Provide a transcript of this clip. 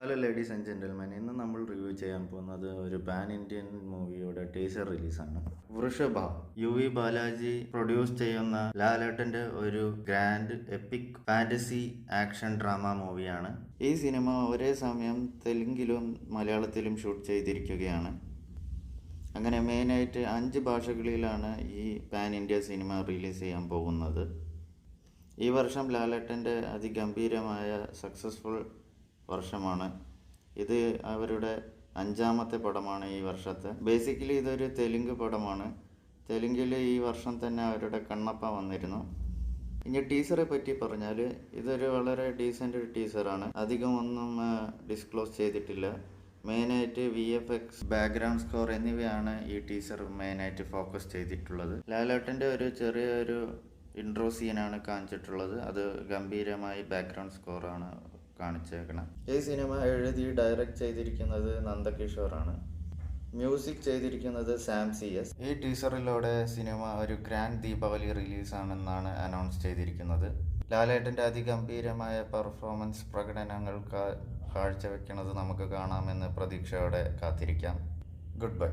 Hello ladies and gentleman, ഇന്ന് നമ്മൾ review ചെയ്യാൻ പോകുന്നത് ഒരു പാൻ ഇന്ത്യൻ മൂവിയുടെ teaser റിലീസാണ്. Vrusshabha UV Balaji produce ചെയ്യുന്ന ലാലേട്ടന്റെ ഒരു grand EPIC fantasy action drama മൂവിയാണ്. ഈ സിനിമ ഒരേ സമയം തെലുങ്കിലും മലയാളത്തിലും ഷൂട്ട് ചെയ്തിരിക്കുകയാണ്. അങ്ങനെ മെയിനായിട്ട് 5 ഭാഷകളിലാണ് ഈ പാൻ ഇന്ത്യ സിനിമ റിലീസ് ചെയ്യാൻ പോകുന്നത്. ഈ വർഷം ലാലേട്ടൻ്റെ അതിഗംഭീരമായ സക്സസ്ഫുൾ വർഷമാണ്. ഇത് അവരുടെ 5ാമത്തെ പടമാണ് ഈ വർഷത്തെ. ബേസിക്കലി ഇതൊരു തെലുങ്ക് പടമാണ്. തെലുങ്കിൽ ഈ വർഷം തന്നെ അവരുടെ കണ്ണപ്പ വന്നിരുന്നു. ഇനി ടീസറെ പറ്റി പറഞ്ഞാൽ ഇതൊരു വളരെ ഡീസൻ്റ് ടീസറാണ്. അധികം ഒന്നും ഡിസ്ക്ലോസ് ചെയ്തിട്ടില്ല. മെയിനായിട്ട് VFX, ബാക്ക്ഗ്രൗണ്ട് സ്കോർ എന്നിവയാണ് ഈ ടീസർ മെയിനായിട്ട് ഫോക്കസ് ചെയ്തിട്ടുള്ളത്. ലാലേട്ടൻ്റെ ഒരു ചെറിയൊരു ഇൻട്രോ സീനാണ് കാണിച്ചിട്ടുള്ളത്. അത് ഗംഭീരമായി ബാക്ക്ഗ്രൗണ്ട് സ്കോറാണ് കാണിച്ചേക്കണം. ഈ സിനിമ എഴുതി ഡയറക്റ്റ് ചെയ്തിരിക്കുന്നത് നന്ദകിഷോറാണ്. മ്യൂസിക് ചെയ്തിരിക്കുന്നത് സാം CS. ഈ ടീസറിലൂടെ സിനിമ ഒരു ഗ്രാൻഡ് ദീപാവലി റിലീസാണെന്നാണ് അനൗൺസ് ചെയ്തിരിക്കുന്നത്. ലാലേട്ടൻ്റെ അതിഗംഭീരമായ പെർഫോമൻസ് പ്രകടനങ്ങൾ കാഴ്ചവെക്കുന്നത് നമുക്ക് കാണാമെന്ന് പ്രതീക്ഷയോടെ കാത്തിരിക്കാം. Good bye.